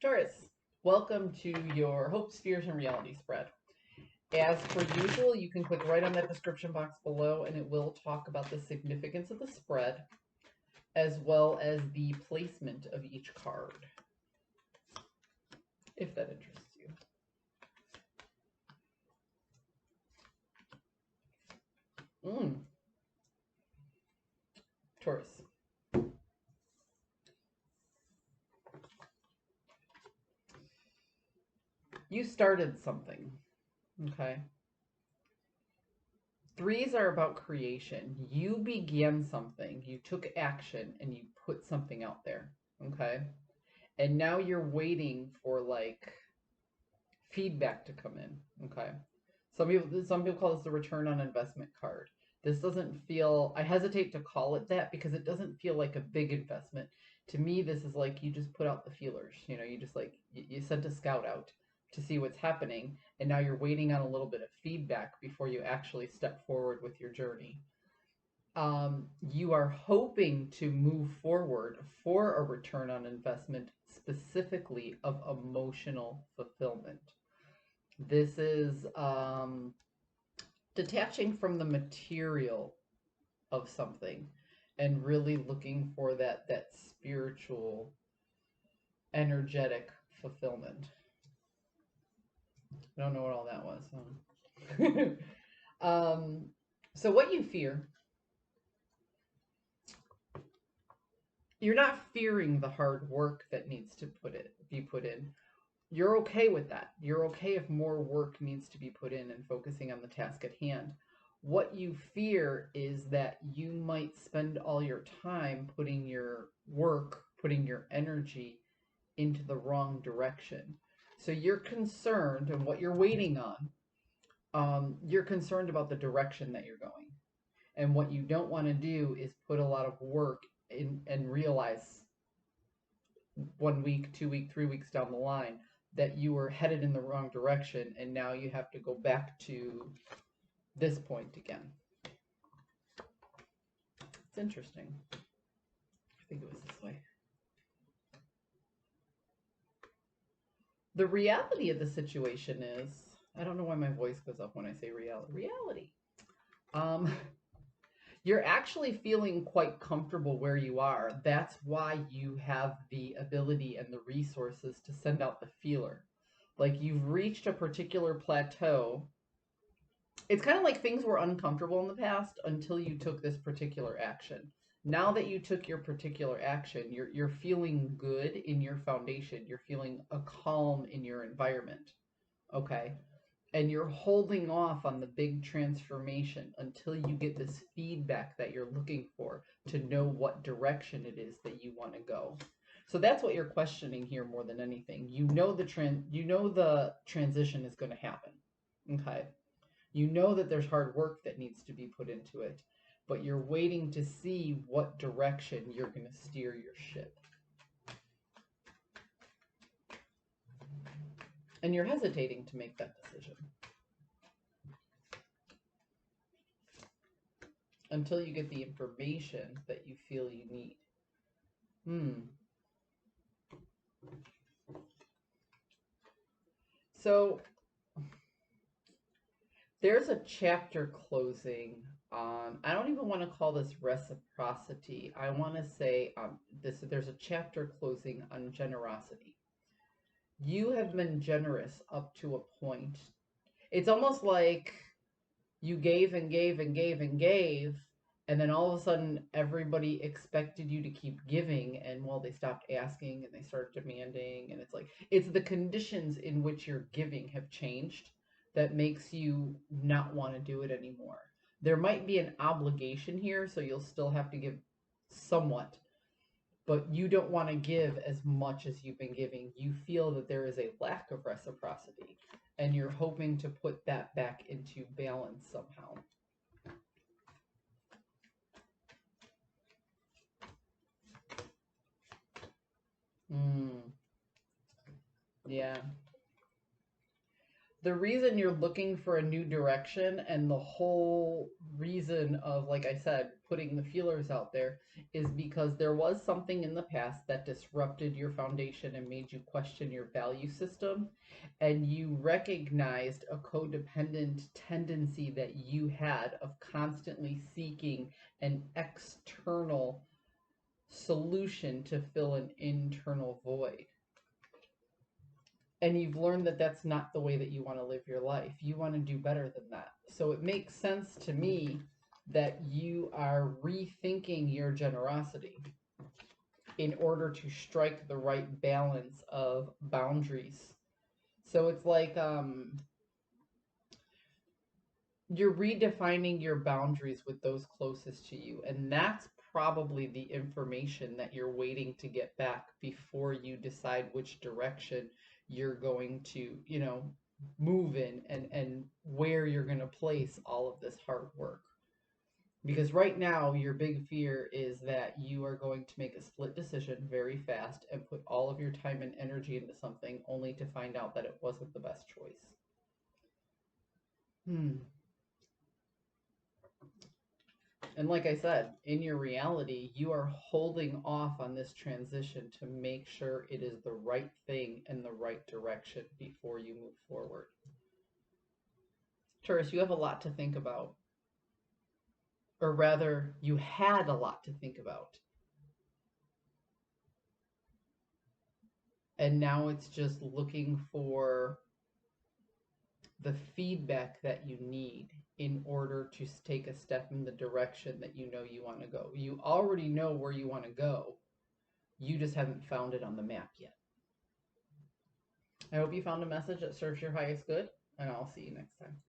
Taurus, welcome to your Hopes, Fears, and Reality spread. As per usual, you can click right on that description box below and it will talk about the significance of the spread as well as the placement of each card, if that interests you. Taurus. You started something, okay? Threes are about creation. You began something, you took action, and you put something out there, okay? And now you're waiting for like feedback to come in, okay? Some people call this the return on investment card. This doesn't feel, I hesitate to call it that because it doesn't feel like a big investment. To me, this is like you just put out the feelers, you just like, you sent a scout out to see what's happening, and now you're waiting on a little bit of feedback before you actually step forward with your journey. You are hoping to move forward for a return on investment, specifically of emotional fulfillment. This is detaching from the material of something and really looking for that spiritual, energetic fulfillment. I don't know what all that was. Huh? So what you fear, you're not fearing the hard work that needs to be put in. You're okay with that. You're okay if more work needs to be put in and focusing on the task at hand. What you fear is that you might spend all your time putting your work, putting your energy into the wrong direction. So you're concerned, and what you're waiting on, you're concerned about the direction that you're going. And what you don't want to do is put a lot of work in and realize 1 week, 2 week, 3 weeks down the line that you were headed in the wrong direction, and now you have to go back to this point again. It's interesting. I think it was this way. The reality of the situation is, I don't know why my voice goes up when I say reality. You're actually feeling quite comfortable where you are. That's why you have the ability and the resources to send out the feeler. Like you've reached a particular plateau. It's kind of like things were uncomfortable in the past until you took this particular action. Now that you took your particular action, you're feeling good in your foundation. You're feeling a calm in your environment. Okay? And you're holding off on the big transformation until you get this feedback that you're looking for to know what direction it is that you want to go. So that's what you're questioning here more than anything. You know the transition is going to happen. Okay? You know that there's hard work that needs to be put into it, but you're waiting to see what direction you're going to steer your ship. And you're hesitating to make that decision until you get the information that you feel you need. So there's a chapter closing on, I don't even want to call this reciprocity. I want to say there's a chapter closing on generosity. You have been generous up to a point. It's almost like you gave and gave and gave and gave, and then all of a sudden everybody expected you to keep giving, and well, they stopped asking and they started demanding, and it's like, it's the conditions in which you're giving have changed that makes you not want to do it anymore. There might be an obligation here, so you'll still have to give somewhat, but you don't want to give as much as you've been giving. You feel that there is a lack of reciprocity, and you're hoping to put that back into balance somehow. Yeah. The reason you're looking for a new direction and the whole reason of, like I said, putting the feelers out there is because there was something in the past that disrupted your foundation and made you question your value system. And you recognized a codependent tendency that you had of constantly seeking an external solution to fill an internal void. And you've learned that that's not the way that you want to live your life. You want to do better than that. So it makes sense to me that you are rethinking your generosity in order to strike the right balance of boundaries. So it's like you're redefining your boundaries with those closest to you. And that's probably the information that you're waiting to get back before you decide which direction you're going to, move in and where you're going to place all of this hard work. Because right now, your big fear is that you are going to make a split decision very fast and put all of your time and energy into something only to find out that it wasn't the best choice. Hmm. And like I said, in your reality, you are holding off on this transition to make sure it is the right thing in the right direction before you move forward. Taurus, you have a lot to think about. Or rather, you had a lot to think about. And now it's just looking for the feedback that you need in order to take a step in the direction that you know you want to go. You already know where you want to go. You just haven't found it on the map yet. I hope you found a message that serves your highest good, and I'll see you next time.